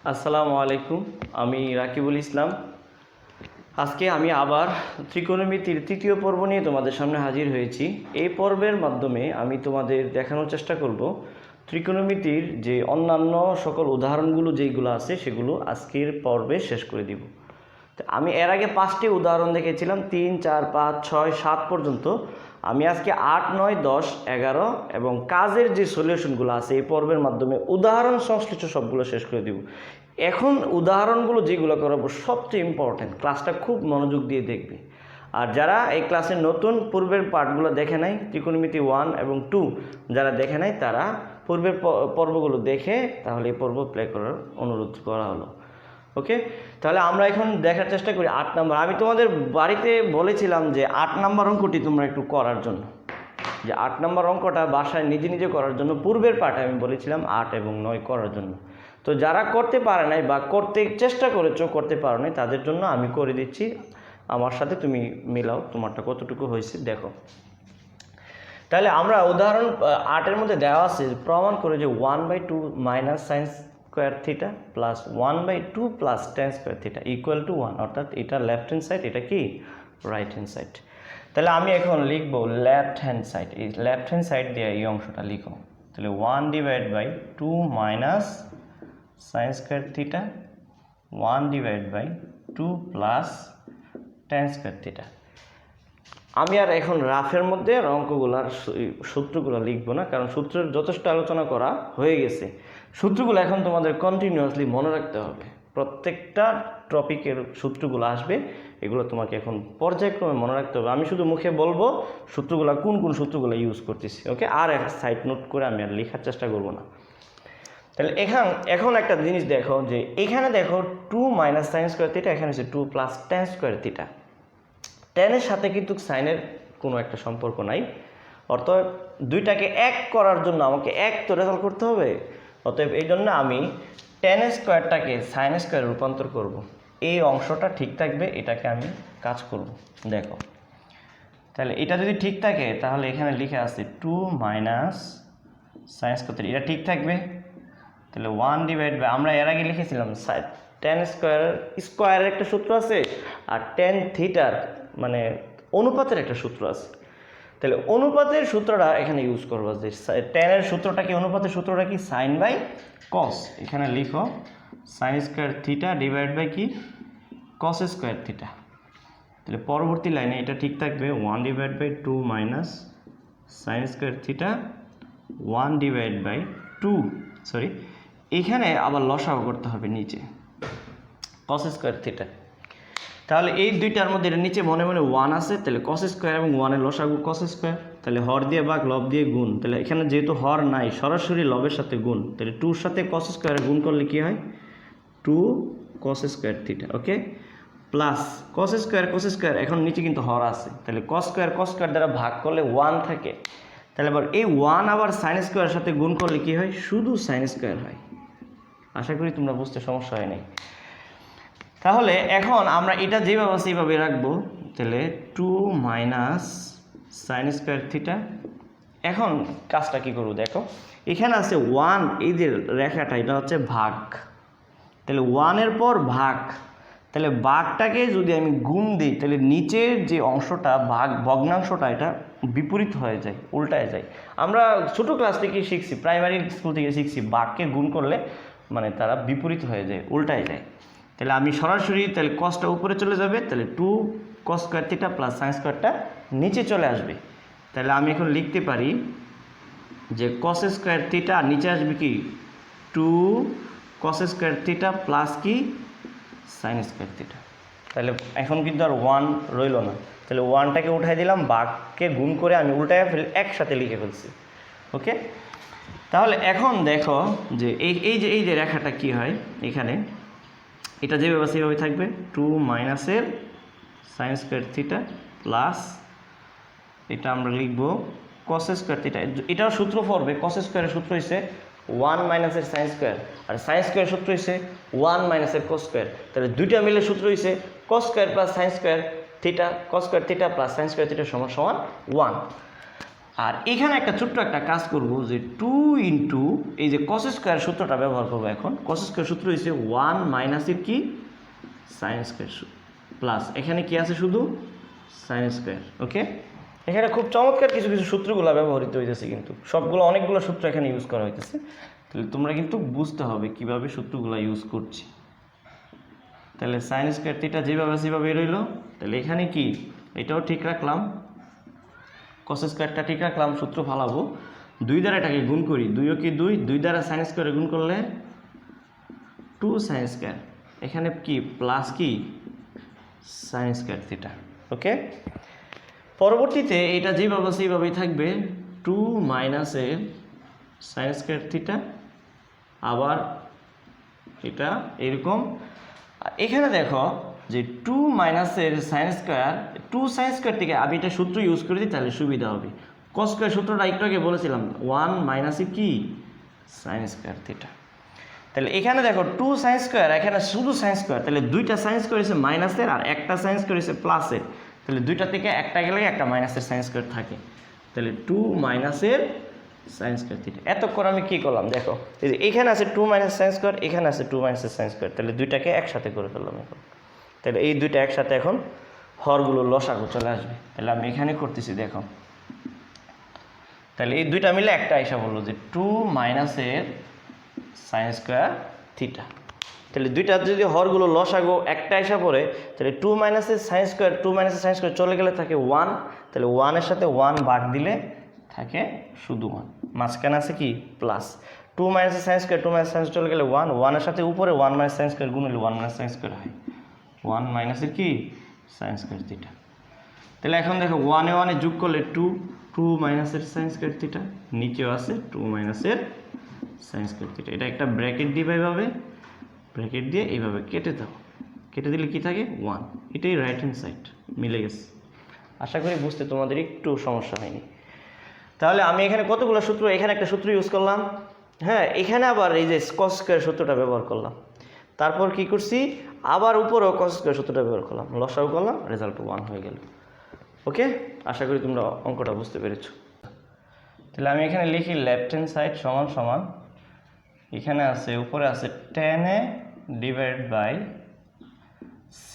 আসসালামু আলাইকুম। আমি রাকিবুল ইসলাম। আজকে আমি আবার ত্রিকোণমিতির তৃতীয় পর্ব নিয়ে তোমাদের সামনে হাজির হয়েছি। এই পর্বের মাধ্যমে আমি তোমাদের দেখানোর চেষ্টা করব ত্রিকোণমিতির যে অন্যান্য সকল উদাহরণগুলো যেগুলো আছে সেগুলো আজকের পর্বে শেষ করে দিব। আমি এর আগে 5টি উদাহরণ দেখেছিলাম, 3, 4, 5, 6, 7 পর্যন্ত। আমি আজকে 8, 9, 10, 11 এবং কাজের যে সলিউশনগুলো আছে এই পর্বের মাধ্যমে উদাহরণ সংশ্লিষ্ট সবগুলো শেষ করে দিব। এখন উদাহরণগুলো যেগুলো করাবো সবচেয়ে ইম্পর্টেন্ট, ক্লাসটা খুব মনোযোগ দিয়ে দেখবে। আর যারা এই ক্লাসের নতুন পূর্বের পার্টগুলো দেখে নাই, ত্রিকোণমিতি 1 এবং 2 যারা দেখে নাই তারা পূর্বের পর্বগুলো দেখে তাহলে এই পর্ব প্লে করার অনুরোধ করা হলো। ওকে, তাহলে আমরা এখন দেখার চেষ্টা করি 8 নম্বর। আমি তোমাদের বাড়িতে বলেছিলাম যে 8 নম্বর অঙ্কটি তোমরা একটু করার জন্য, যে 8 নম্বর অঙ্কটা বাসায় নিজে নিজে করার জন্য পূর্বের পাঠে আমি বলেছিলাম 8 এবং 9 করার জন্য। তো যারা করতে পারে নাই বা করতে চেষ্টা করেছো করতে পারো নাই তাদের জন্য আমি করে দিচ্ছি। আমার সাথে তুমি মিলাও তোমারটা কতটুকু হয়েছে দেখো। তাহলে আমরা উদাহরণ 8-এর মধ্যে দেওয়া আছে, প্রমাণ করে যে 1/2 minus sine square theta plus 1/2 plus tan square theta equal to 1, অর্থাৎ এটা লেফট হ্যান্ড সাইড, এটা কি রাইট হ্যান্ড সাইড। তাহলে আমি এখন লিখবো লেফট হ্যান্ড সাইড, এই লেফট হ্যান্ড সাইড দিয়ে এই অংশটা লিখো। তাহলে 1/2 minus sine square theta 1/2 plus tan square theta. আমি আর এখন রাফের মধ্যে অঙ্কগুলার সূত্রগুলো লিখবো না, কারণ সূত্রের যথেষ্ট আলোচনা করা হয়ে গেছে। সূত্রগুলো এখন তোমাদের কন্টিনিউয়াসলি মনে রাখতে হবে। প্রত্যেকটা টপিকের সূত্রগুলো আসবে, এগুলো তোমাকে এখন পর্যায়ক্রমে মনে রাখতে হবে। আমি শুধু মুখে বলবো সূত্রগুলো কোন কোন সূত্রগুলো ইউজ করতেছি। ওকে, আর এক সাইড নোট করে আমি আর লেখার চেষ্টা করব না। তাহলে এখন একটা জিনিস দেখো, যে এখানে দেখো 2 মাইনাস সাইন স্কোয়ার থিটা, এখানে হচ্ছে 2 প্লাস টেন স্কোয়ার থিটা। টেনের সাথে কিন্তু সাইনের কোনো একটা সম্পর্ক নাই, অর্থাৎ দুইটাকে এক করার জন্য আমাকে এক তো রেজাল্ট করতে হবে। অতএব এই জন্য আমি টেন স্কোয়ারটাকে সাইন স্কোয়ারে রূপান্তর করব। এই অংশটা ঠিক থাকবে, এটাকে আমি কাজ করব। দেখো, তাহলে এটা যদি ঠিক থাকে তাহলে এখানে লিখে আছে 2 মাইনাস সাইন স্কোয়ার, এটা ঠিক থাকবে। তাহলে 1/, আমরা এর আগে লিখেছিলাম টেন স্কোয়ারের একটা সূত্র আছে আর টেন থিটার মানে অনুপাতের একটা সূত্র আছে। তাহলে অনুপাতের সূত্রটা এখানে ইউজ করবো, যে টেনের সূত্রটা কি, অনুপাতের সূত্রটা কি, সাইন বাই কস। এখানে লিখো sine square theta divide by কি, কস স্কোয়ার থিটা। তাহলে পরবর্তী লাইনে এটা ঠিক থাকবে 1/2 minus sine square theta 1/2, sorry এখানে আবার লসাগু করতে হবে নিচে কস স্কোয়ার থিটা। তাহলে এই দুইটার মধ্যে এটা নিচে মনে মনে 1 আছে, তাহলে কস স্কোয়ার এবং 1-এর লসাগু কস স্কোয়ার। তাহলে হর দিয়ে ভাগ, লব দিয়ে গুণ। তাহলে এখানে যেহেতু হর নাই, সরাসরি লবের সাথে গুণ। তাহলে 2-র সাথে কস স্কোয়ারে গুণ করলে কি হয়, 2 কস স্কোয়ার থিটা। ওকে, প্লাস কস স্কোয়ার, এখন নিচে কিন্তু হর আছে, তাহলে কস স্কোয়ার দ্বারা ভাগ করলে 1 থাকে। তাহলে আবার এই 1 আবার সাইন স্কোয়ারের সাথে গুণ করলে কি হয়, শুধু সাইন স্কোয়ার হয়। আশা করি তোমরা বুঝতে সমস্যা হয় নাই। তাহলে এখন আমরা এটা যেভাবে আছে এইভাবে রাখবো। তাহলে 2 মাইনাস সাইন স্কোয়ার থিটা। এখন কাজটা কি করবো দেখো, এখানে আছে 1, এই যে রেখাটা এটা হচ্ছে ভাগ। তাহলে 1-এর পর ভাগ, তাহলে ভাগটাকে যদি আমি গুণ দিই তাহলে নিচের যে অংশটা ভগ্নাংশটা এটা বিপরীত হয়ে যায়, উল্টায় যায়। আমরা ছোটো ক্লাস থেকে শিখছি, প্রাইমারি স্কুল থেকে শিখছি, ভাগকে গুণ করলে মানে তারা বিপরীত হয়ে যায়, উল্টায় যায়। তাহলে আমি সরাসরি তাহলে কসটা উপরে চলে যাবে, তাহলে 2 cos square theta plus sine স্কোয়ারটা নিচে চলে আসবে। তাহলে আমি এখন লিখতে পারি যে কস স্কোয়ার থিটা নিচে আসবে কি 2 কস স্কোয়ার থিটা প্লাস কি সাইন স্কোয়ার থিটা। তাহলে এখন কিন্তু আর 1 রইল না, তাহলে 1টাকে উঠাই দিলাম, ভাগকে গুণ করে আমি উল্টায় একসাথে লিখে ফেলছি। ওকে, তাহলে এখন দেখো যে এই যে রেখাটা কি হয়, এখানে এটা যেভাবে সেভাবে থাকবে, 2 মাইনাসের সাইন স্কোয়ার থিটা প্লাস এটা আমরা লিখবো কস স্কোয়ার থিটা। এটাও সূত্র পড়বে, কস স্কোয়ারের সূত্র হচ্ছে 1 মাইনাসের সাইন স্কোয়ার, আর সাইন স্কোয়ারের সূত্র হচ্ছে 1 মাইনাসের কস স্কোয়ার। তাহলে দুইটা মিলে সূত্র হচ্ছে cos square plus sine square theta, কস square theta plus sine square theta সমান 1। আর এখানে একটা ছোট্ট একটা কাজ করব যে 2 ইন্টু এই যে কস স্কোয়ার সূত্রটা ব্যবহার করবো এখন। কস স্কোয়ার সূত্র হচ্ছে 1 মাইনাসের কি সাইন স্কোয়ার প্লাস এখানে কি আছে শুধু সাইন স্কোয়ার। ওকে, এখানে খুব চমৎকার কিছু কিছু সূত্রগুলো ব্যবহৃত হইতেছে, কিন্তু সবগুলো অনেকগুলো সূত্র এখানে ইউজ করা হইতেছে। তাহলে তোমরা কিন্তু বুঝতে হবে কিভাবে সূত্রগুলো ইউজ করছি। তাহলে সাইন স্কোয়ার থিটা যেভাবে সেভাবে রইল। তাহলে এখানে কি এটাও ঠিক রাখলাম, কস স্কোয়ারটা ঠিক রাখলাম, সূত্র ফালাবো। 2 দ্বারা এটাকে গুণ করি, 2 কি 2, 2 দ্বারা সাইন স্কোয়ারে গুণ করলে 2 সাইন স্কোয়ার, এখানে কি প্লাস কি সাইন স্কোয়ার থিটা। ওকে, পরবর্তীতে এটা যেভাবে সেইভাবেই থাকবে 2 মাইনাসের সাইন স্কোয়ার থিটা, আবার এটা এরকম। এখানে দেখো যে 2 মাইনাসের সাইন স্কোয়ার, 2 সাইন স্কোয়ার থেকে আমি এটা সূত্র ইউজ করে দিই তাহলে সুবিধা হবে। কস স্কোয়ার সূত্রটা একটু আগে বলেছিলাম 1 মাইনাসে কি সাইন স্কোয়ার থিটা। তাহলে এখানে দেখো 2 সাইন স্কোয়ার, এখানে শুধু সাইন স্কোয়ার, তাহলে 2টা সাইন স্কোয়ার হচ্ছে মাইনাসের আর একটা সাইন স্কোয়ার হচ্ছে প্লাসের। তাহলে 2টা থেকে একটা গেলে একটা মাইনাসের সাইন স্কোয়ার থাকে। তাহলে 2 মাইনাসের সাইন স্কোয়ার থিটা। এতক্ষণ আমি কী করলাম দেখো, এই যে এখানে আছে 2 মাইনাস সাইন স্কোয়ার, এখানে আছে 2 মাইনাসের সাইন স্কোয়ার, তাহলে 2টাকে একসাথে করে ফেললাম এখন। তাহলে এই 2টা একসাথে এখন হরগুলো লসাগু চলে আসবে। তাহলে আমি এখানে করতেছি দেখো, তাহলে এই 2টা মিলে একটা আইসা বললো যে 2 মাইনাসের সাইন স্কোয়ার থিটা। তাহলে 2টা যদি হরগুলো লসাগু একটা আইসা পড়ে, তাহলে 2 মাইনাসের সাইন স্কোয়ার, 2 মাইনাসের সাইন স্কোয়ার চলে গেলে থাকে 1, তাহলে 1-এর সাথে 1 ভাগ দিলে থাকে শুধু 1, মাঝখানে আছে কি প্লাস। 2 মাইনাসের সাইন স্কোয়ার, 2 মাইনাস সাইন চলে গেলে 1, 1-এর সাথে উপরে 1 মাইনাস সাইন স্কোয়ার গুণ হলে 1 মাইনাস সাইন স্কোয়ার হয়, 1 মাইনাসের কি সাইন স্কোয়ার থিটা। তাহলে এখন দেখো 1-এ 1-এ যোগ করলে 2, 2 মাইনাসের সাইন স্কোয়ার থিটা, নিচেও আছে 2 মাইনাসের সাইন স্কোয়ার থিটা। এটা একটা ব্র্যাকেট দিবে এইভাবে, ব্র্যাকেট দিয়ে এইভাবে কেটে দাও, কেটে দিলে কি থাকে 1। এটাই রাইট হ্যান্ড সাইড, মিলে গেছে। আশা করি বুঝতে তোমাদের একটু সমস্যা হয়নি। তাহলে আমি এখানে কতগুলো সূত্র, এখানে একটা সূত্র ইউজ করলাম, হ্যাঁ, এখানে আবার এই যে কস স্কয়ার সূত্রটা ব্যবহার করলাম, তারপর কি করছি আবার উপরেও কস স্কয়ার সূত্রটা ব্যবহার করলাম, লসাগু করলাম, রেজাল্ট 1 হয়ে গেল। ওকে, আশা করি তোমরা অঙ্কটা বুঝতে পেরেছো। তাহলে আমি এখানে লিখি লেফট হ্যান্ড সাইড সমান সমান, এখানে আছে উপরে আছে tan a divide by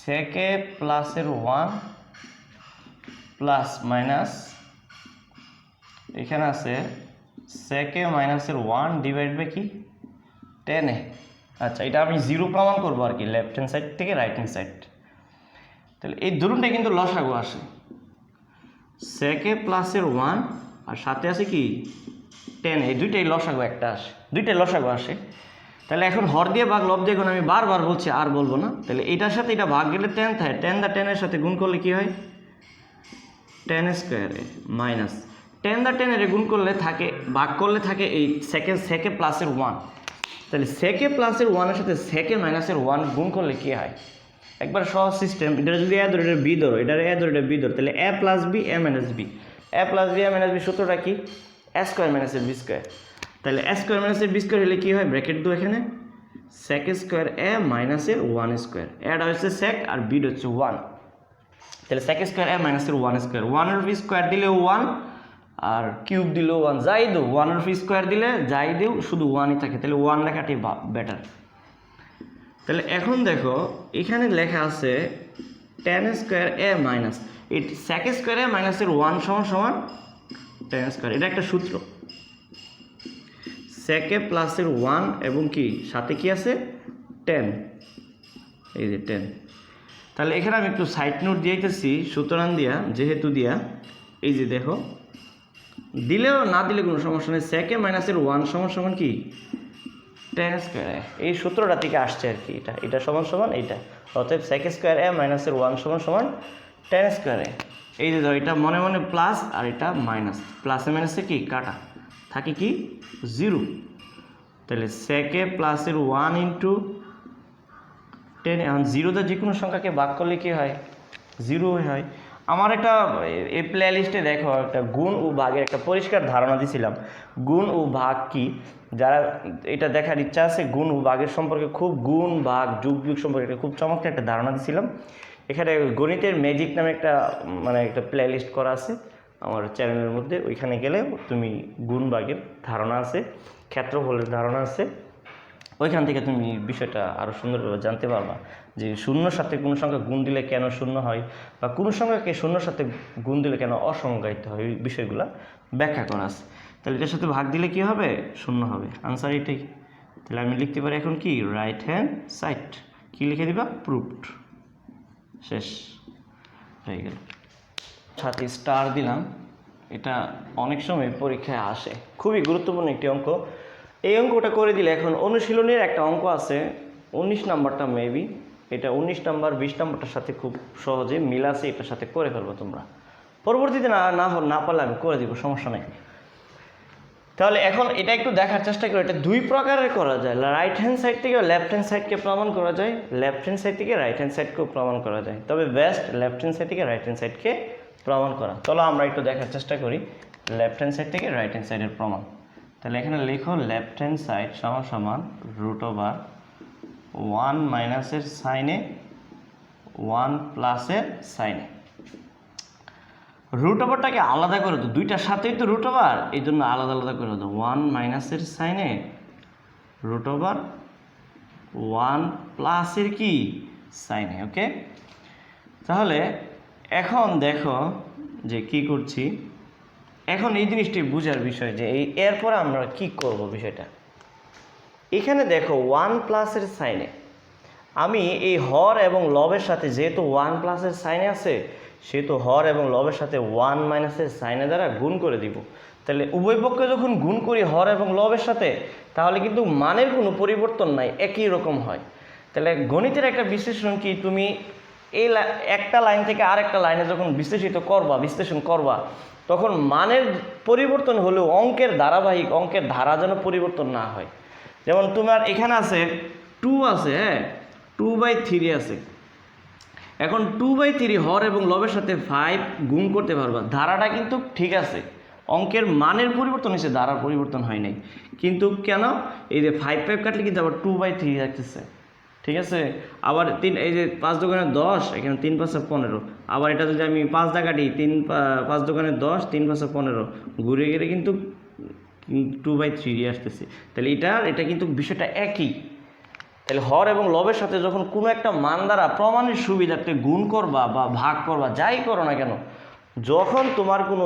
sec a প্লাসের 1 প্লাস মাইনাস, এখানে আছে sec a মাইনাসের 1 ডিভাইড বাই কি tan a। আচ্ছা, এটা আমি 0 প্রমাণ করবো আর কি, লেফট হ্যান্ড সাইড থেকে রাইট হ্যান্ড সাইড। তাহলে এই দুটোটাই কিন্তু লসাগু আসে, sec a প্লাসের 1 আর সাথে আছে কি tan a, এই দুইটাই লসাগু একটা আসে, দুইটাই লসাগু আসে। তাহলে এখন হর দিয়ে ভাগ লব দিয়ে গুণ, আমি বারবার বলছি আর বলবো না। তাহলে এটার সাথে এটা ভাগ গেলে tan থাকে, tan দা tan এর সাথে গুণ করলে কি হয় tan square a minus tan দা tan এর গুণ করলে থাকে, ভাগ করলে থাকে এই sec a প্লাসের 1। তাহলে sec a প্লাসের 1 এর সাথে sec a মাইনাসের 1 গুণ করলে কি হয়, একবার সহজ সিস্টেম। এটা যদি a ধরো, এটা b ধরো, এটা a ধরো, এটা b ধরো, তাহলে a plus b a minus b, a plus b a minus b সূত্রটা কি a স্কয়ার মাইনাসের b স্কয়ার। তাহলে a স্কয়ার মাইনাসের b স্কয়ার হলে কি হয়, ব্র্যাকেট দাও এখানে sec স্কয়ার a মাইনাসের 1 স্কয়ার, এটা হচ্ছে sec আর b হচ্ছে 1। তাহলে sec স্কয়ার a মাইনাসের 1 স্কয়ার, 1 এর স্কয়ার দিলেও 1 আর কিউব দিলেও 1, যাই দাও 1 এর স্কয়ার দিলে যাই দিও শুধু 1ই থাকে, তাহলে 1 লেখাটি বেটার। তাহলে এখন দেখো এখানে লেখা আছে tan স্কয়ার a মাইনাস, এই sec স্কয়ার a মাইনাসের 1 সমান সমান tan স্কয়ার, এটা একটা সূত্র। sec a প্লাসের 1 এবং কি সাথে কি আছে tan, এই যে tan। তাহলে এখানে আমি একটু সাইড নোট দিয়েছি সুতরাং দিয়া, যেহেতু দিয়া, এই যে দেখো দিলেও না দিলে কোনো সমস্যা নেই, sec a মাইনাসের 1 সমান সমান কি tan স্কয়ার, এই সূত্রটা থেকে আসছে আর কি, এটা সমান সমান এইটা, অতএব sec স্কয়ার a মাইনাসের 1 সমান সমান tan স্কয়ার। এই যে ধরো এটা মনে মনে প্লাস আর এটা মাইনাস, প্লাসে মাইনাসে কি কাটা থাকে কি 0। তাহলে sec a প্লাসের 1 ইন্টু tan, এখন 0 যে কোনো সংখ্যাকে ভাগ করলে কি হয় 0 হয়। আমার একটা এই প্লে লিস্টে দেখো একটা গুণ ও ভাগের একটা পরিষ্কার ধারণা দিয়েছিলাম, গুণ ও ভাগ কি, যারা এটা দেখার ইচ্ছা আছে গুণ ও ভাগের সম্পর্কে, খুব গুণ ভাগ যুগ যুগ সম্পর্কে খুব চমৎকার একটা ধারণা দিয়েছিলাম। এখানে গণিতের ম্যাজিক নামে একটা একটা প্লে লিস্ট করা আছে, আমার চ্যানেলের মধ্যে, ওইখানে গেলে তুমি গুণ ভাগের ধারণা আছে, ক্ষেত্রফলের ধারণা আছে, ওইখান থেকে তুমি বিষয়টা আরও সুন্দরভাবে জানতে পারবা যে শূন্যর সাথে কোনো সংখ্যা গুণ দিলে কেন শূন্য হয়, বা কোনো সংখ্যাকে শূন্যর সাথে গুণ দিলে কেন অসংজ্ঞায়িত হয়, এই বিষয়গুলো ব্যাখ্যা করা আছে। তাহলে এটার সাথে ভাগ দিলে কি হবে? শূন্য হবে। আনসার এটাই। তাহলে আমি লিখতে পারি এখন কি, রাইট হ্যান্ড সাইড। কি লিখে দিবা? প্রুভড। শেষ হয়ে গেল। সাথে স্টার দিলাম। এটা অনেক সময় পরীক্ষায় আসে, খুবই গুরুত্বপূর্ণ একটি অঙ্ক। এই অঙ্কটা করে দিলে এখন অনুশীলনের একটা অঙ্ক আছে 19 নাম্বারটা মেবি, এটা 19 নাম্বার 20 নাম্বারটার সাথে খুব সহজে মিল আছে, এটার সাথে করে ফেলবো তোমরা। পরবর্তীতে না পারলে আমি করে দিব, সমস্যা নেই। তাহলে এখন এটা একটু দেখার চেষ্টা করি, এটা দুই প্রকারের করা যায়। রাইট হ্যান্ড সাইড থেকে লেফট হ্যান্ড সাইডকে প্রমাণ করা যায়, লেফট হ্যান্ড সাইড থেকে রাইট হ্যান্ড সাইডকেও প্রমাণ করা যায়, তবে বেস্ট লেফট হ্যান্ড সাইড থেকে রাইট হ্যান্ড সাইডকে প্রমাণ করা। চলো আমরা একটু দেখার চেষ্টা করি লেফট হ্যান্ড সাইড থেকে রাইট হ্যান্ড সাইডের প্রমাণ। তাহলে এখানে লেখো লেফট হ্যান্ড সাইড সমান সমান √1 মাইনাসের সাইনে 1 প্লাসের সাইনে। রুট ওভারটাকে আলাদা করে দাও, দুইটার সাথেই তো রুট ওভার, এই জন্য আলাদা আলাদা করে দাও। 1 মাইনাসের সাইনে √1 প্লাসের কি সাইনে। ওকে, তাহলে এখন দেখো যে কি করছি। এখন এই জিনিসটি বোঝার বিষয় যে এরপর আমরা কি করব বিষয়টা। এখানে দেখো 1 প্লাসের সাইনে আমি এই হর এবং লবের সাথে, যেহেতু 1 প্লাসের সাইনে আছে সেহেতু হর এবং লবের সাথে 1 মাইনাসের সাইনে দ্বারা গুণ করে দিব। তাহলে উভয় পক্ষে যখন গুণ করি হর এবং লবের সাথে, তাহলে কিন্তু মানের কোনো পরিবর্তন নাই, একই রকম হয়। তাহলে গণিতের একটা বিশ্লেষণ কি, তুমি এই একটা লাইন থেকে আরেকটা লাইনে যখন বিশ্লেষণ করবা তখন মানের পরিবর্তন হলেও অঙ্কের ধারাবাহিক, অঙ্কের ধারা যেন পরিবর্তন না হয়। যেমন তোমার এখানে আছে 2 আছে, হ্যাঁ 2/3 আছে। এখন 2/3 হর এবং লবের সাথে 5 গুণ করতে পারবা, ধারাটা কিন্তু ঠিক আছে, অঙ্কের মানের পরিবর্তন হয়েছে, ধারার পরিবর্তন হয় নাই। কিন্তু কেন, এই যে 5 কাটলে কিন্তু আবার 2/3 রাখতেছে, ঠিক আছে। আবার এই যে 5 দোকানে 10, এখানে 3 5 15, আবার এটা যদি আমি 5 দা কাটি, 5 দোকানে 10, 3 5 15, ঘুরে গেলে কিন্তু 2/3 আসতেছে। তাহলে এটা কিন্তু বিষয়টা একই। তাহলে হর এবং লবের সাথে যখন কোনো একটা মান দ্বারা প্রমাণের সুবিধার্থে গুণ করবা বা ভাগ করবা, যাই করো না কেন, যখন তোমার কোনো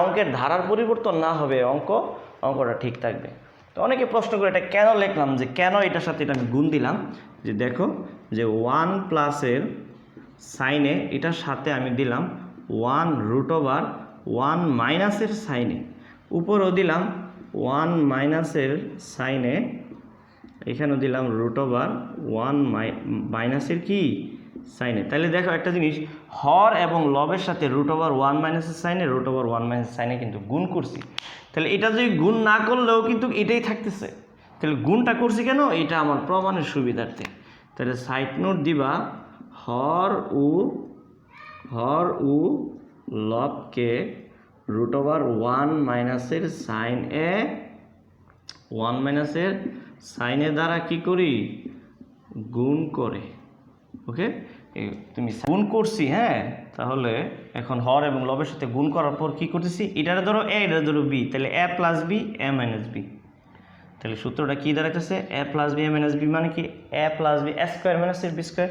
অঙ্কের ধারার পরিবর্তন না হবে, অঙ্কটা ঠিক থাকবে। তো অনেকে প্রশ্ন করে এটা কেন লিখলাম, যে কেন এটার সাথে এটা আমি গুণ দিলাম, যে দেখো যে 1 প্লাসের সাইনে এটার সাথে আমি দিলাম 1 মাইনাসের সাইনে, উপরও দিলাম 1 মাইনাসের সাইনে, এখানেও দিলাম √1 মাইনাসের কি সাইনে। তাহলে দেখো একটা জিনিস, হর এবং লবের সাথে √1 মাইনাসের সাইনে √1 মাইনাসের সাইনে কিন্তু গুণ করছি। তাহলে এটা যদি গুণ না করলেও কিন্তু এটাই থাকতেছে। তাহলে গুণটা করছি কেন, এটা আমার প্রমাণের সুবিধার্থে। তাহলে সাইড নোট দিবা, হর ও লবকে √1 মাইনাসের সাইন এ 1 মাইনাসের সাইনে দ্বারা কি করি, গুণ করে। ওকে, তুমি গুণ করছি, হ্যাঁ। তাহলে এখন হর এবং লবের সাথে গুণ করার পর কি করতেছি, এটার ধরো এ, এটার ধরো বি, তাহলে a plus B a minus B. তাহলে সূত্রটা কি দাঁড়াইতেছে, a plus B a minus B মানে কি, a plus B a square মাইনাসের বি স্কোয়ার।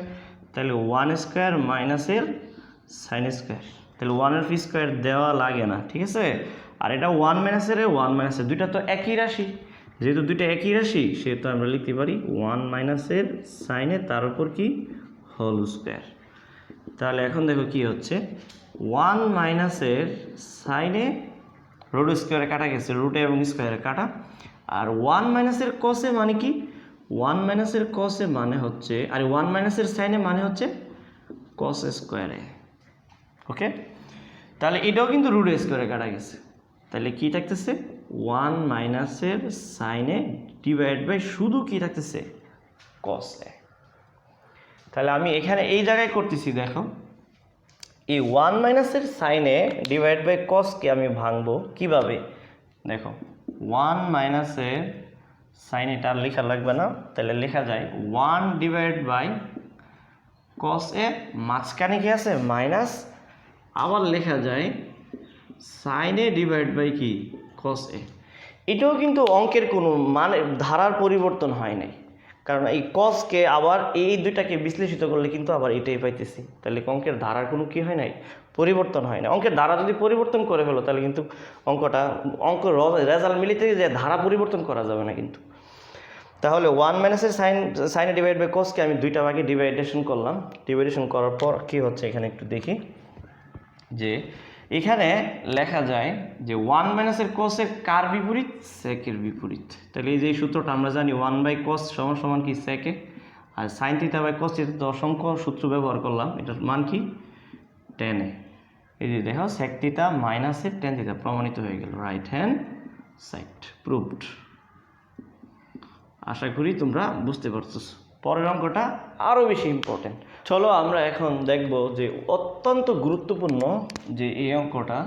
তাহলে 1 স্কোয়ার মাইনাসের সাইন স্কোয়ার। তাহলে 1 এর স্কোয়ার দেওয়া লাগে না, ঠিক আছে। আর এটা 1 মাইনাসের 1 মাইনাসের, দুইটা তো একই রাশি, যেহেতু দুইটা একই রাশি সেহেতু আমরা লিখতে পারি 1 মাইনাসের সাইনে তার উপর কি হোল স্কোয়ার। তাহলে এখন দেখো কি হচ্ছে, 1 মাইনাসের সাইনে রুট স্কোয়ারে কাটা গেছে, রুটে এবং স্কোয়ারে কাটা। আর 1 মাইনাসের কসে মানে কি, 1 মাইনাসের কসে মানে হচ্ছে, আর 1 মাইনাসের সাইনে মানে হচ্ছে কস স্কোয়ারে। ওকে, তাহলে এটাও কিন্তু রুট স্কোয়ারে কাটা গেছে। তাহলে কি থাকতেছে, 1 মাইনাসের সাইনে ডিভাইড বাই শুধু কি থাকতেছে, কস এ। তাহলে আমি এখানে এই জায়গায় করতেছি, দেখো এই 1 মাইনাসের সাইনে ডিভাইড বাই কসকে আমি ভাঙবো কিভাবে, দেখো 1 মাইনাসের সাইন, এটা আর লেখা লাগবে না, তাহলে লেখা যায় 1 ডিভাইড বাই কস এ, মাঝখানে কি আছে মাইনাস, আবার লেখা যায় সাইন এ ডিভাইড বাই কি কস এ। এটাও কিন্তু অঙ্কের কোনো মানে ধারার পরিবর্তন হয় নাই, কারণ এই কসকে আবার এই দুইটাকে বিশ্লেষিত করলে কিন্তু আবার এটাই পাইতেছি, তাহলে অঙ্কের ধারার কোনো কি হয় নাই, পরিবর্তন হয় না। অঙ্কের ধারা যদি পরিবর্তন করে ফেলো তাহলে কিন্তু অঙ্ক রেজাল্ট মিলিতে যে ধারা পরিবর্তন করা যাবে না কিন্তু। তাহলে 1 মাইনাসের সাইনে ডিভাইড বাই কসকে আমি দুইটা ভাগে ডিভাইডেশন করলাম। ডিভাইডেশন করার পর কি হচ্ছে এখানে একটু দেখি, যে এখানে লেখা যায় যে 1 মাইনাসের কসের কার বিপরীত, সেকের বিপরীত। তাহলে এই যে সূত্রটা আমরা জানি 1 বাই কস সমান সমান কি সেকে, আর sine theta by cos theta তো অসংখ্য সূত্র ব্যবহার করলাম, এটার মান কি টেনে। এই যে দেখো সেক থিটা মাইনাসের টেন থিটা প্রমাণিত হয়ে গেল, রাইট হ্যান্ড সাইড প্রুভড। আশা করি তোমরা বুঝতে পারছো। পরের অঙ্কটা আরও বেশি ইম্পর্টেন্ট। চলো আমরা এখন দেখব যে অত্যন্ত গুরুত্বপূর্ণ যে এই অঙ্কটা,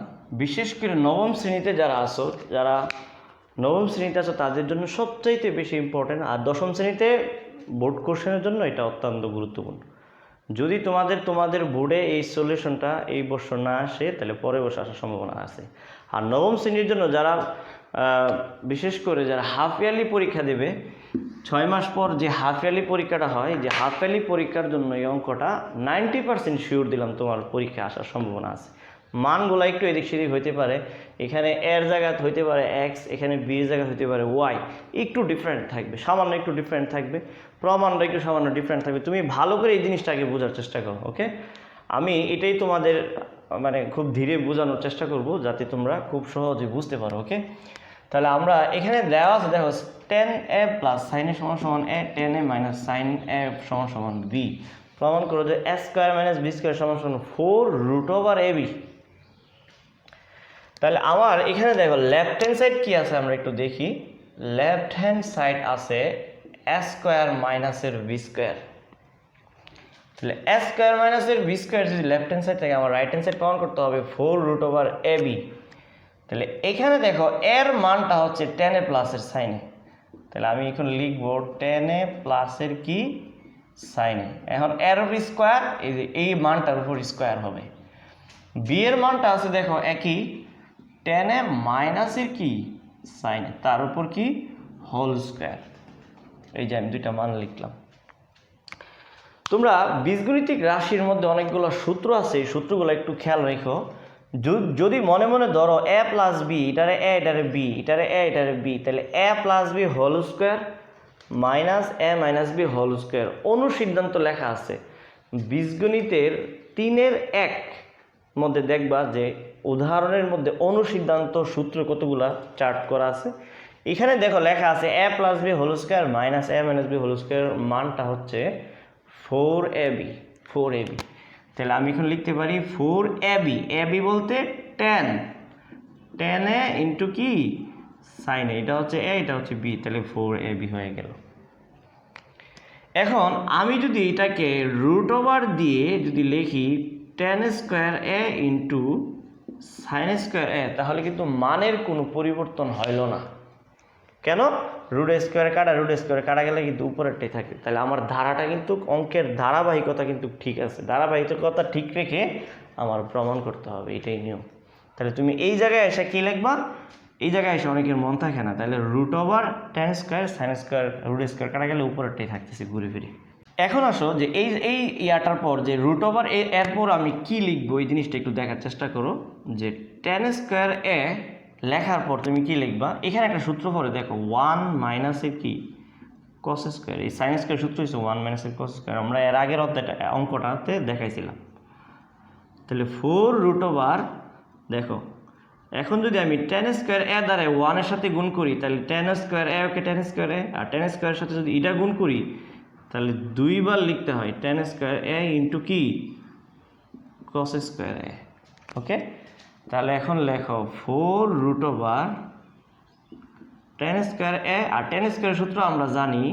বিশেষ করে নবম শ্রেণীতে যারা আছো, তাদের জন্য সবচাইতে বেশি ইম্পর্টেন্ট, আর দশম শ্রেণীতে বোর্ড কোশ্চেনের জন্য এটা অত্যন্ত গুরুত্বপূর্ণ। যদি তোমাদের বোর্ডে এই সলিউশনটা এই বছর না আসে তাহলে পরের বছর আসার সম্ভাবনা আছে। আর নবম শ্রেণীর জন্য যারা বিশেষ করে যারা হাফ ইয়ারলি পরীক্ষা দেবে, 6 মাস পর যে হাফ ইয়ারলি পরীক্ষাটা হয়, যে হাফ ইয়ারলি পরীক্ষার জন্য এই অঙ্কটা 90% শিওর দিলাম তোমার পরীক্ষা আসার সম্ভাবনা আছে। মানগুলো একটু এদিক সেদিক হইতে পারে, এখানে এর জায়গায় হইতে পারে এক্স, এখানে বি এর জায়গায় হইতে পারে ওয়াই, একটু ডিফারেন্ট থাকবে, সামান্য একটু ডিফারেন্ট থাকবে, প্রমাণটা একটু সামান্য ডিফারেন্ট থাকবে। তুমি ভালো করে এই জিনিসটাকে বোঝার চেষ্টা করো, ওকে? আমি এটাই তোমাদের মানে খুব ধীরে বোঝানোর চেষ্টা করব যাতে তোমরা খুব সহজে বুঝতে পারো, ওকে? তাহলে আমরা এখানে দেওয়া আছে, দেখো tan a প্লাস সাইন এ সমান সমান a, tan a minus sine a সমান সমান b। প্রমাণ করো যে a square minus b square সমান সমান 4√ab। তাহলে আমার এখানে দেখো লেফট হ্যান্ড সাইড কি আছে আমরা একটু দেখি। লেফট হ্যান্ড সাইড আছে a স্কোয়ার মাইনাসের b স্কোয়ার। তাহলে a স্কোয়ার মাইনাসের b স্কোয়ার যদি লেফট হ্যান্ড সাইড থেকে আমার রাইট হ্যান্ড সাইড প্রমাণ করতে হবে 4√ab। তাহলে এখানে দেখো এর মানটা হচ্ছে tan a প্লাসের সাইনে, তাহলে আমি এখন লিখবো tan a প্লাসের কি সাইনে। এখন এর উপর স্কোয়ার, এই যে এই মানটার উপর স্কোয়ার হবে। বি এর মানটা আছে দেখো একই, tan a মাইনাসের কি সাইনে, তার উপর কি হোল স্কোয়ার। এই যে আমি দুইটা মান লিখলাম। তোমরা বীজগণিতিক রাশির মধ্যে অনেকগুলো সূত্র আছে, এই সূত্রগুলো একটু খেয়াল রেখো। যদি মনে মনে ধরো a প্লাস বি, এটারে a এটারে বি, এটারে a এটারে বি, তাহলে a plus B whole square minus a minus B whole square অনুসিদ্ধান্ত লেখা আছে। বীজগণিতের 3-এর 1 মধ্যে দেখবা যে উদাহরণের মধ্যে অনুসিদ্ধান্ত সূত্র কতগুলা চার্ট করা আছে। এখানে দেখো লেখা আছে a plus B whole square minus a minus B whole square মানটা হচ্ছে 4ab। তাহলে আমি এখন লিখতে পারি 4ab, ab বলতে tan a ইন্টু কি সাইন এ, এটা হচ্ছে a এটা হচ্ছে b, তাহলে 4ab হয়ে গেল। এখন আমি যদি এটাকে রুট ওভার দিয়ে যদি লিখি tan square a into sine square a, তাহলে কিন্তু মানের কোনো পরিবর্তন হইল না। কেন? রুট স্কোয়ার কাটা গেলে কিন্তু উপরেরটাই থাকে। তাহলে আমার ধারাটা কিন্তু অঙ্কের ধারাবাহিকতা কিন্তু ঠিক আছে, ধারাবাহিকতা ঠিক রেখে আমার প্রমাণ করতে হবে, এটাই নিয়ম। তাহলে তুমি এই জায়গায় এসে কি লিখবা, এই জায়গায় এসে অনেকের মন থাকে না, তাহলে root over tan square sine square root square কাটা গেলে উপরেরটাই থাকতেছে ঘুরে ফিরে। এখন আসো যে এই ইয়াটার পর যে রুট ওভার এরপর আমি কি লিখবো এই জিনিসটা একটু দেখার চেষ্টা করো। যে tan স্কোয়ার a লেখার পর তুমি কি লিখবা, এখানে একটা সূত্র পরে দেখো 1 মাইনাসের কি কস স্কোয়ার, এই সাইন স্কোয়ার সূত্র হচ্ছে 1 মাইনাসের কস স্কোয়ার, আমরা এর আগের অঙ্কটাতে দেখাইছিলাম। তাহলে 4√, দেখো এখন যদি আমি tan স্কোয়ার a দ্বারা 1 এর সাথে গুণ করি তাহলে tan square a okay tan square a, আর tan স্কোয়ারের সাথে যদি এটা গুণ করি তাহলে দুইবার লিখতে হয় tan স্কোয়ার a ইন্টু কি কস স্কোয়ার a, ওকে? তাহলে এখন লেখো 4√, tan স্কোয়ার a, আর tan স্কোয়ার সূত্র আমরা জানি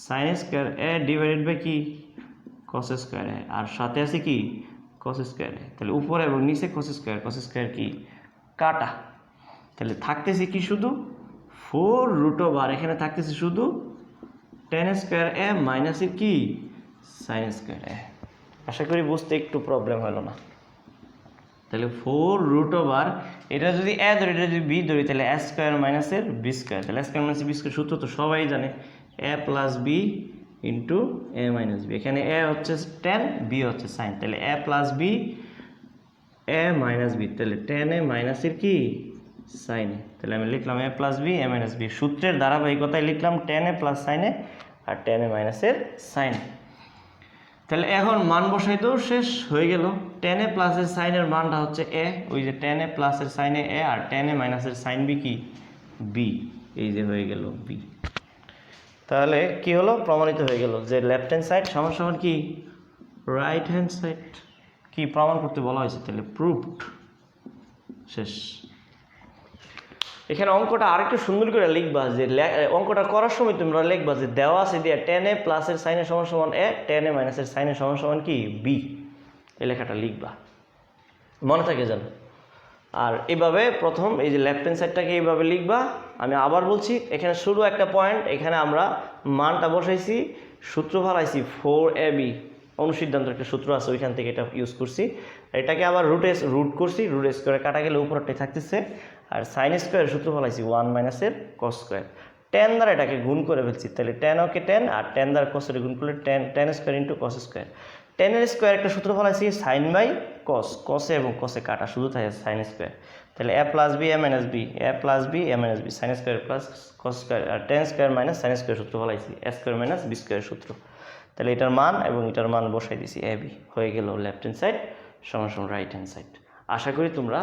sin square a divided by কি cos স্কোয়ার a, আর সাথে আছে কি cos স্কোয়ার a। তাহলে উপরে এবং নিচে cos স্কোয়ার কি কাটা, তাহলে থাকতেছে কি শুধু 4√, এখানে থাকতেছে শুধু tan স্কোয়ার a মাইনাস কি sin স্কোয়ার a। আশা করি বুঝতে একটু প্রবলেম হলো না। তাহলে 4√, এটা যদি এ ধরি এটা যদি বি ধরি তাহলে এ স্কোয়ার মাইনাসের বি স্কোয়ার, তাহলে এ স্কোয়ার মাইনাস বি স্কোয়ার সূত্র তো সবাই জানে, এ প্লাস বি ইন্টু এ মাইনাস বি। এখানে এ হচ্ছে টেন, বি হচ্ছে সাইন, তাহলে A plus B A minus B, তাহলে টেন এ মাইনাসের কি সাইনে, তাহলে আমি লিখলাম এ plus B A minus B, সূত্রের ধারাবাহিকতায় লিখলাম টেন এ প্লাস সাইনে আর টেন এ মাইনাসের সাইন। তাহলে এখন মান বসাইতেও শেষ হয়ে গেল, টেন এ প্লাসের সাইনের মানটা হচ্ছে এ, ওই যে টেন এ প্লাসের সাইনে এ, আর টেন এ মাইনাসের সাইন বি কি বি, এই যে হয়ে গেল বি। তাহলে কি হলো, প্রমাণিত হয়ে গেল যে লেফট হ্যান্ড সাইড সমান সমান কি রাইট হ্যান্ড সাইড, কি প্রমাণ করতে বলা হয়েছে, তাহলে প্রুভড, শেষ। এখানে অঙ্কটা আরেকটু সুন্দর করে লিখবা, যে অঙ্কটা করার সময় তোমরা লিখবা যে দেওয়া আছে দিয়ে টেন এ প্লাসের সাইনের সমান সমান এ, টেন এ মাইনাসের সাইনের সমান সমান কি বি, এই লেখাটা লিখবা, মনে থাকে যেন। আর এইভাবে প্রথম এই যে লেফট হ্যান্ড সাইডটাকে এইভাবে লিখবা। আমি আবার বলছি, এখানে শুরু একটা পয়েন্ট, এখানে আমরা মানটা বসাইছি, সূত্র ফেলাইছি 4ab, অনুসিদ্ধান্তের একটা সূত্র আছে ওইখান থেকে এটা ইউজ করছি, এটাকে আবার রুট করছি, রুট স্কোয়ারে কাটা গেলে উপরটাই থাকতেছে, আর সাইন স্কোয়ারের সূত্র ফেলাইছি 1 মাইনাসের কস স্কোয়ার, টেন দ্বারা এটাকে গুণ করে ফেলছি, তাহলে টেন ওকে টেন, আর টেন দ্বারা কসের গুণ করলে tan square into cos square, টেনের স্কোয়ার একটা সূত্র ফেলাইছি সাইন বাই কস, কসে এবং কসে কাটা শুধু থাকে সাইন স্কোয়ার, তাহলে A plus B A minus B, A plus B A minus B, sine square plus cos square, আর tan square minus sine square সূত্র ফেলাইছি, A square minus B square সূত্র, তাহলে এটার মান এবং এটার মান বসাই দিছি এ বি, হয়ে গেল লেফট হ্যান্ড সাইড সমান সমান রাইট হ্যান্ড সাইড। আশা করি তোমরা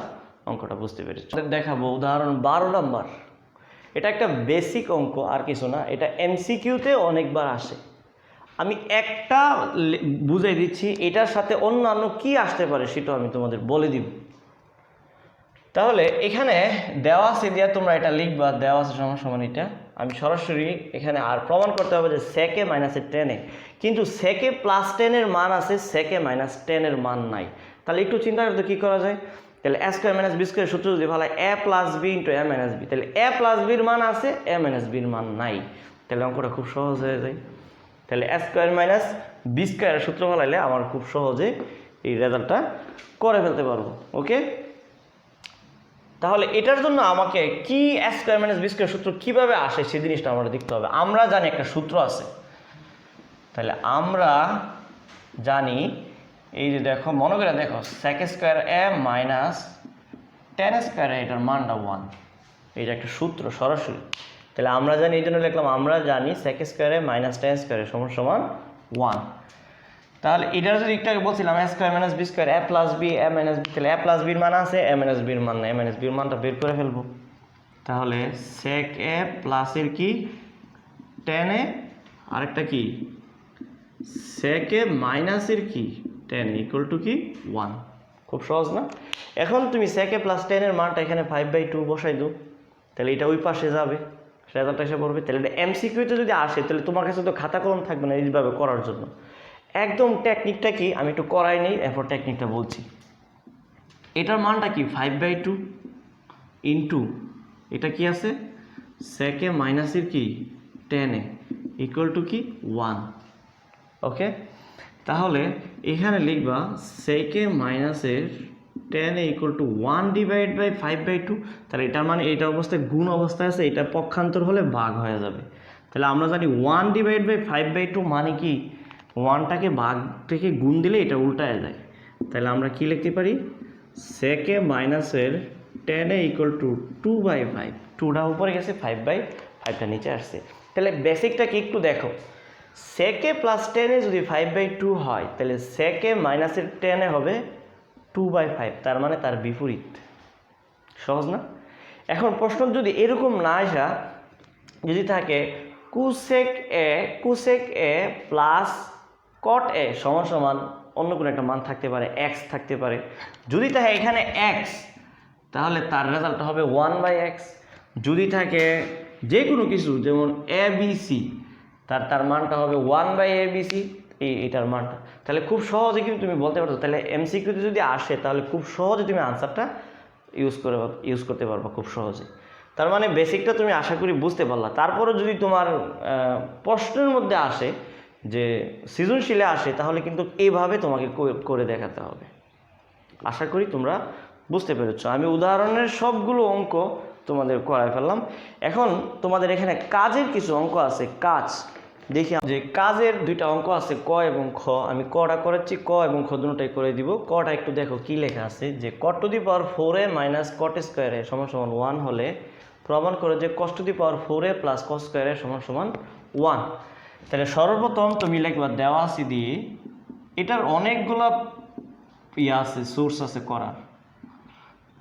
অঙ্কটা বুঝতে পেরেছো। দেখাবো উদাহরণ 12 নম্বর, এটা একটা বেসিক অঙ্ক আর কিছু না, এটা এমসিকিউতে অনেকবার আসে, আমি একটা বুঝাই দিচ্ছি, এটার সাথে অন্যান্য কি আসতে পারে সেটাও আমি তোমাদের বলে দিব। তাহলে এখানে দেওয়া আছে দিয়া তোমরা এটা লিখবা, দেওয়া আছে সমান সমান এটা, আমি সরাসরি এখানে আর প্রমাণ করতে হবে যে সেকে মাইনাসের টেনে, কিন্তু সেকে প্লাস টেনের মান আছে, সেকে মাইনাস টেনের মান নাই, তাহলে একটু চিন্তা করতে কী করা যায়, তাহলে এ স্কোয়ার মাইনাস বি স্কোয়ার সূত্র যদি ভালো এ প্লাস বি ইন্টু এ মাইনাস বি, তাহলে এ প্লাস বির মান আছে, এ মাইনাস বির মান নাই, তাহলে অঙ্কটা খুব সহজ হয়ে যায়। তাহলে এ স্কোয়ার মাইনাস বি স্কোয়ারের সূত্র ফেলাইলে আমার খুব সহজে এই রেজাল্টটা করে ফেলতে পারবো। ওকে, তাহলে এটার জন্য আমাকে কি এ স্কোয়ার মাইনাস বি স্কোয়ার সূত্র কীভাবে আসে সেই জিনিসটা আমরা দেখতে হবে। আমরা জানি একটা সূত্র আছে, তাহলে আমরা জানি এই যে দেখো, মনে করে দেখো সেক স্কোয়ার এ মাইনাস টেন স্কোয়ার এ, এটার মানটা 1, এইটা একটা সূত্র সরাসরি, তাহলে আমরা জানি, এই জন্য লিখলাম আমরা জানি সেক স্কোয়ারে মাইনাস টেন স্কোয়ারে সমান সমান 1। তাহলে এটার যদি একটু আগে বলছিলাম এ square minus B square A plus B A minus B, তাহলে এ প্লাস বির মান আছে, এ মাইনাস বির মান না, এ মাইনাস বির মানটা বের করে ফেলবো, তাহলে সেক এ প্লাসের কি টেন এ, আরেকটা কি সেক এ মাইনাসের কি টেন ইকুয়াল টু কি 1, খুব সহজ না। এখন তুমি সেক এ প্লাস টেনের মানটা এখানে 5/2 বসাই দাও, তাহলে এটা ওই পাশে যাবে, রেজাল্ট এসে পড়বে। তাহলে এটা এমসিকিউতে যদি আসে তাহলে তোমার কাছে তো খাতা কলম থাকবে না এইভাবে করার জন্য, একদম টেকনিকটা কি আমি একটু করাই নেই, এরপর টেকনিকটা বলছি। এটার মানটা কি 5/2 ইন্টু এটা কি আছে সেক এ মাইনাসের কি টেন এ ইকুয়াল টু কি 1। ওকে, তাহলে এখানে লিখবা সেক এ মাইনাসের tan A equal to 1 divide by 5/2, তাহলে এটার মানে এইটা অবস্থায় গুণ অবস্থায় আছে, এটা পক্ষান্তর হলে ভাগ হয়ে যাবে, তাহলে আমরা জানি 1 ডিভাইড বাই 5/2 মানে কি 1টাকে ভাগ থেকে গুণ দিলে এটা উল্টায় যায়, তাহলে আমরা কি লিখতে পারি সেক এ মাইনাসের টেন এ ইকুয়াল টু 2/5, 2টা উপরে গেছে 5/5টা নিচে আসছে। তাহলে বেসিকটাকে একটু দেখো, সেক এ প্লাস টেন এ যদি 5/2 হয় তাহলে সেক এ মাইনাসের টেন এ হবে 2/5, তার মানে তার বিপরীত। সহজ না? এখন প্রশ্ন যদি এরকম না আসা, যদি থাকে কুসেক এ প্লাস কট এ সমান সমান অন্য কোনো একটা মান থাকতে পারে, এক্স থাকতে পারে, যদি থাকে এখানে এক্স তাহলে তার রেজাল্ট হবে 1/x, যদি থাকে যে কোনো কিছু যেমন এ বি সি তার মানটা হবে 1/abc, এইটার মানটা, তাহলে খুব সহজে কিন্তু তুমি বলতে পারছো। তাহলে এমসিকিউতে যদি আসে তাহলে খুব সহজে তুমি আনসারটা ইউজ করতে পারবা খুব সহজে। তার মানে বেসিকটা তুমি আশা করি বুঝতে পারলা। তারপরে যদি তোমার প্রশ্নের মধ্যে আসে যে সৃজনশীলে আসে তাহলে কিন্তু এইভাবে তোমাকে করে দেখাতে হবে। আশা করি তোমরা বুঝতে পেরেছো। আমি উদাহরণের সবগুলো অঙ্ক তোমাদের করাই ফেললাম। এখন তোমাদের এখানে কাজের কিছু অঙ্ক আছে, কাজ দেখি যে কাজের দুইটা অঙ্ক আছে ক এবং খ। আমি কটা করেছি, ক এবং খ দুটোটাই করে দিব। কটা একটু দেখো কি লেখা আছে, যে cot two the power 4a minus cot স্কোয়ারে সমান সমান 1 হলে প্রমাণ করে যে cos to the power 4a plus cos স্কোয়ারে সমান সমান 1। তাহলে সর্বপ্রথম তুমি লিখবা দেওয়া আছে দিয়ে, এটার অনেকগুলা আছে, সোর্স আছে করার।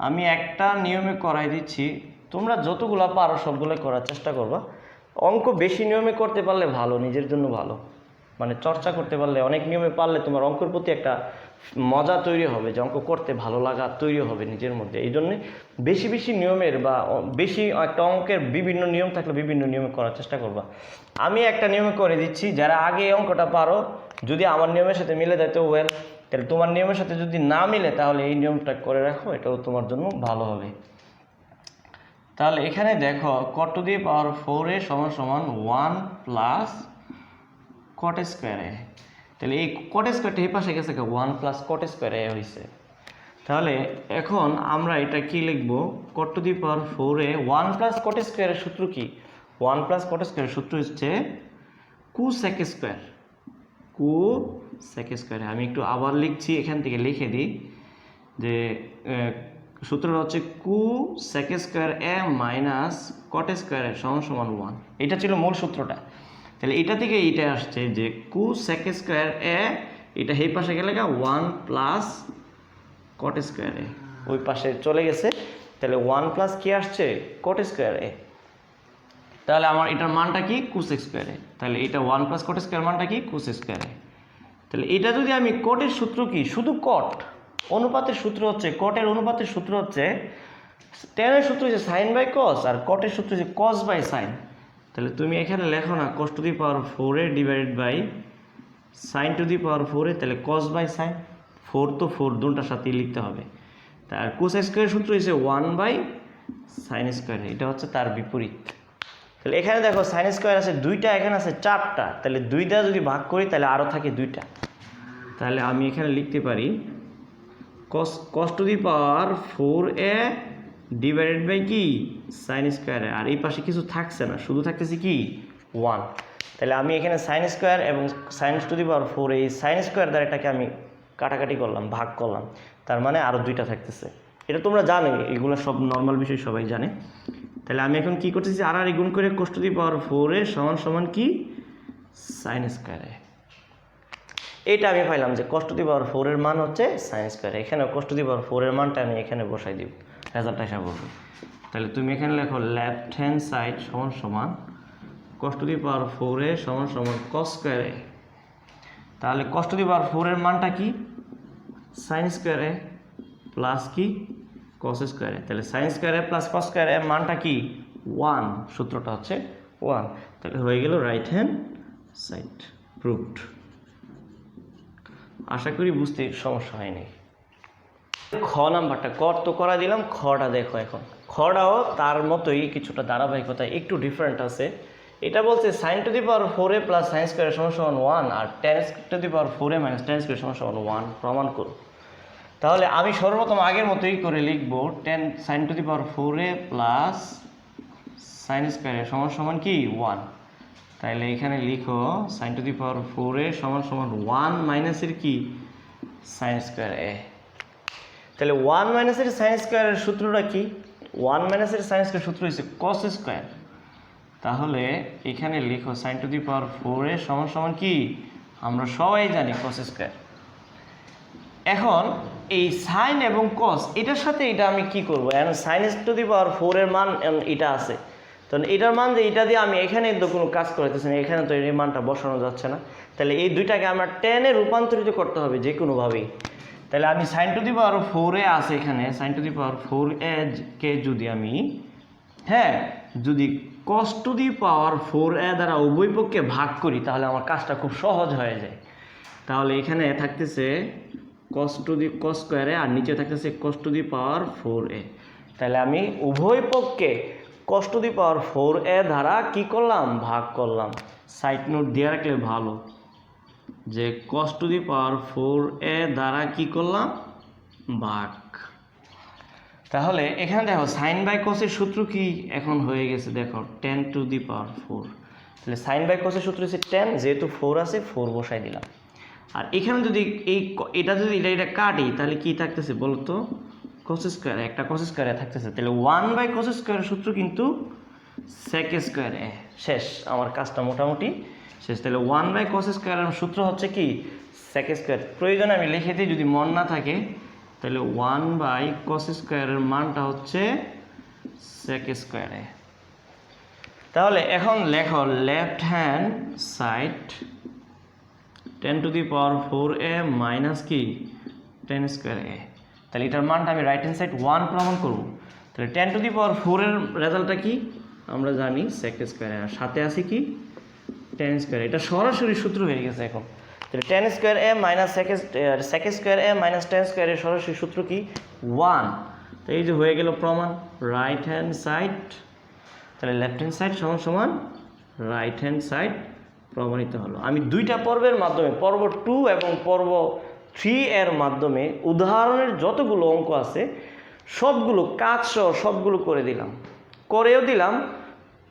আমি একটা নিয়মে করাই দিচ্ছি, তোমরা যতগুলা পারো সবগুলো করার চেষ্টা করবা। অঙ্ক বেশি নিয়মে করতে পারলে ভালো, নিজের জন্য ভালো, মানে চর্চা করতে পারলে, অনেক নিয়মে পারলে তোমার অঙ্কের প্রতি একটা মজা তৈরি হবে, যে অঙ্ক করতে ভালো লাগা তৈরি হবে নিজের মধ্যে। এই জন্যে বেশি বেশি নিয়মের বা বেশি একটা অঙ্কের বিভিন্ন নিয়ম থাকলে বিভিন্ন নিয়মে করার চেষ্টা করবা। আমি একটা নিয়মে করে দিচ্ছি, যারা আগে এই অঙ্কটা পারো, যদি আমার নিয়মের সাথে মিলে যায় তো ওয়েল, তাহলে তোমার নিয়মের সাথে যদি না মিলে তাহলে এই নিয়মটা করে রাখো, এটাও তোমার জন্য ভালো হবে। তাহলে এখানে দেখো cot two the power 4a সমান সমান 1 প্লাস cot স্কোয়ারে। তাহলে এই cot স্কোয়ারটা এই পাশে গেছে 1 প্লাস cot স্কোয়ারে হয়েছে। তাহলে এখন আমরা এটা কি লিখব, cot two the power 4a 1 plus cot স্কোয়ারের সূত্র কি, 1 প্লাস cot স্কোয়ারের সূত্র হচ্ছে cosec স্কোয়ার, cosec স্কোয়ারে। আমি একটু আবার লিখছি, এখান থেকে লিখে দিই যে সূত্রটা হচ্ছে cosec square a minus cot square সমান সমান 1। এটা ছিল মূল সূত্রটা। তাহলে এটা থেকে এইটা আসছে যে cosec স্কোয়ার a, এটা এই পাশে গেলে 1 প্লাস cot স্কোয়ার a, ওই পাশে চলে গেছে। তাহলে 1 প্লাস কি আসছে, cot স্কোয়ার a। তাহলে আমার এটার মানটা কি, cosec স্কোয়ার a। তাহলে এটা 1 প্লাস cot স্কোয়ার মানটা কি, cosec স্কোয়ার a। তাহলে এটা যদি আমি কটের সূত্র কি, শুধু cot অনুপাতের সূত্র হচ্ছে, কটের অনুপাতের সূত্র হচ্ছে, টেনের সূত্র হচ্ছে সাইন বাই কস, আর কটের সূত্র হচ্ছে কস বাই সাইন। তাহলে তুমি এখানে লেখো না cos to the power 4a divided by sine to the power 4a, তাহলে কস বাই সাইন, 4 তো 4 দুটার সাথেই লিখতে হবে। তার কোস স্কোয়ারের সূত্র হচ্ছে 1 বাই সাইন স্কোয়ার, এটা হচ্ছে তার বিপরীত। তাহলে এখানে দেখো সাইন স্কোয়ার আছে দুইটা, এখানে আছে 4টা, তাহলে 2 দ্বারা যদি ভাগ করি তাহলে আরও থাকে 2টা। তাহলে আমি এখানে লিখতে পারি cos to the power 4a divided by কি সাইন স্কোয়ারে, আর এই পাশে কিছু থাকছে না, শুধু থাকতেছে কি 1। তাহলে আমি এখানে সাইন স্কোয়ার এবং সাইন টু দি পাওয়ার 4, এই সাইন স্কোয়ার দ্বারা এটাকে আমি কাটাকাটি করলাম, ভাগ করলাম, তার মানে আরও 2টা থাকতেছে। এটা তোমরা জানো, এগুলো সব নর্মাল বিষয় সবাই জানে। তাহলে আমি এখন কি করতেছি, আর গুণ করে cos to the power 4a সমান সমান কি সাইন স্কোয়ারে। এইটা আমি পাইলাম যে cos টু দি পাওয়ার 4 এর মান হচ্ছে সাইন স্কোয়ার। এখানে cos টু দি পাওয়ার 4 এর মানটা আমি এখানে বসাই দিব, রেজাল্টটা হিসাব করবো। তাহলে তুমি এখানে লেখো লেফট হ্যান্ড সাইড সমান সমান cos to the power 4a সমান সমান cos স্কোয়ারে। তাহলে cos টু দি পাওয়ার 4 এর মানটা কি সাইন স্কোয়ারে প্লাস কি cos স্কোয়ারে। তাহলে সাইন স্কোয়ারে প্লাস cos স্কোয়ারে মানটা কি 1, সূত্রটা হচ্ছে 1। তাহলে হয়ে গেল রাইট হ্যান্ড সাইড প্রুভড। আশা করি বুঝতে সমস্যা হয়নি। খ নাম্বারটা কট তো করা দিলাম, খটা দেখো। এখন খটাও তার মতোই কিছুটা ধারাবাহিকতা একটু ডিফারেন্ট আছে। এটা বলছে sine to the power 4a plus sine square সমান সমান 1 আর tan to the power 4a minus tan square সমান সমান 1 প্রমাণ করো। তাহলে আমি সর্বপ্রথম আগের মতোই করে লিখব, tan sine to the power 4a plus sine square সমান সমান কি 1। তাহলে এখানে লিখো sign to the power 4a সমান সমান 1 মাইনাসের কি সাইন স্কোয়ার a। তাহলে 1 মাইনাসের সাইন স্কোয়ারের সূত্রটা কি, 1 মাইনাসের সাইন স্কোয়ার সূত্র হচ্ছে cos স্কোয়ার। তাহলে এখানে লিখো sign to the power 4a সমান সমান কি, আমরা সবাই জানি cos স্কোয়ার। এখন এই সাইন এবং cos এটার সাথে এটা আমি কি করবো, এখন সাইন টু দি পাওয়ার 4 এর মান এটা আছে, তো এটার মান যে এটা দিয়ে আমি এখানে তো কোনো কাজ করাইতেছি না, এখানে তো এই মানটা বসানো যাচ্ছে না। তাহলে এই দুইটাকে আমরা টেনে রূপান্তরিত করতে হবে যে কোনোভাবেই। তাহলে আমি sign to the power 4a আছে এখানে, sign to the power 4a কে যদি আমি যদি cos to the power 4a দ্বারা উভয় পক্ষে ভাগ করি তাহলে আমার কাজটা খুব সহজ হয়ে যায়। তাহলে এখানে থাকতেছে cos স্কোয়ারে আর নিচে থাকতেছে cos to the power 4a। তাহলে আমি উভয় পক্ষে cos to the power 4a দ্বারা কি করলাম, ভাগ করলাম। সাইড নোট দিয়ে রাখলে ভালো যে cos to the power 4a দ্বারা কি করলাম, ভাগ। তাহলে এখানে দেখো সাইন বাই কসের সূত্র কি এখন হয়ে গেছে, দেখো 10⁴। তাহলে সাইন বাই কসের সূত্র হচ্ছে 10, যেহেতু 4 আছে 4 বসাই দিলাম। আর এখানে যদি এটা যদি এটা কাটি তাহলে কি থাকতেছে বলতো, কস স্কোয়ার, একটা কস স্কোয়ারে থাকতেছে। তাহলে 1/cos স্কোয়ারের সূত্র কিন্তু sec স্কোয়ারে। শেষ, আমার কাজটা মোটামুটি শেষ। তাহলে 1/cos স্কোয়ারের সূত্র হচ্ছে কি sec স্কোয়ার। প্রয়োজনে আমি লিখে দিই, যদি মন না থাকে তাহলে 1/cos স্কোয়ারের মানটা হচ্ছে sec স্কোয়ারে। তাহলে এখন লেখো left hand side 10⁴a minus কি 10 স্কোয়ার a। তাহলে এটার মানটা আমি রাইট হ্যান্ড সাইড 1 প্রমাণ করব। তাহলে 10⁴ এর রেজাল্টটা কি আমরা জানি sec স্কোয়ার, আর সাথে আছে কি 10 স্কোয়ার। এটা সরাসরি সূত্র হয়ে গেছে এখন। তাহলে 10 square a minus sec square a minus 10 square এর সরাসরি সূত্র কি 1। তো এই যে হয়ে গেল প্রমাণ, রাইট হ্যান্ড সাইড, তাহলে লেফট হ্যান্ড সাইড সমান সমান রাইট হ্যান্ড সাইড প্রমাণিত হলো। আমি দুইটা পর্বের মাধ্যমে, পর্ব 2 এবং পর্ব 3 এর মাধ্যমে উদাহরণের যতগুলো অঙ্ক আছে সবগুলো কাজ সহ সবগুলো করেও দিলাম।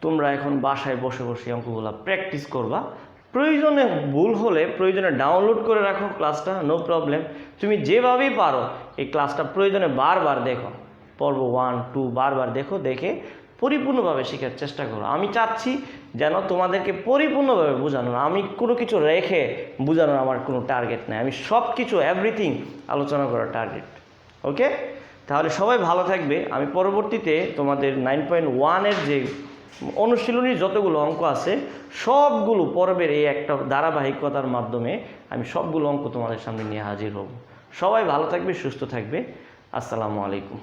তোমরা এখন বাসায় বসে বসে অঙ্কগুলো প্র্যাকটিস করবা। প্রয়োজনে ভুল হলে প্রয়োজনে ডাউনলোড করে রাখো ক্লাসটা, নো প্রবলেম। তুমি যেভাবেই পারো এই ক্লাসটা প্রয়োজনে বারবার দেখো, পর্ব 1, 2 বারবার দেখো, দেখে পরিপূর্ণভাবে শেখার চেষ্টা করো। আমি চাচ্ছি যেন তোমাদেরকে পরিপূর্ণভাবে বোঝানোর, আমি কোনো কিছু রেখে বোঝানোর আমার কোনো টার্গেট নেই। আমি সব কিছু এভরিথিং আলোচনা করার টার্গেট। ওকে, তাহলে সবাই ভালো থাকবে। আমি পরবর্তীতে তোমাদের 9.1 এর যে অনুশীলনীর যতগুলো অঙ্ক আছে সবগুলো পর্বের এই একটা ধারাবাহিকতার মাধ্যমে আমি সবগুলো অঙ্ক তোমাদের সামনে নিয়ে হাজির হব। সবাই ভালো থাকবে, সুস্থ থাকবে। আসসালামু আলাইকুম।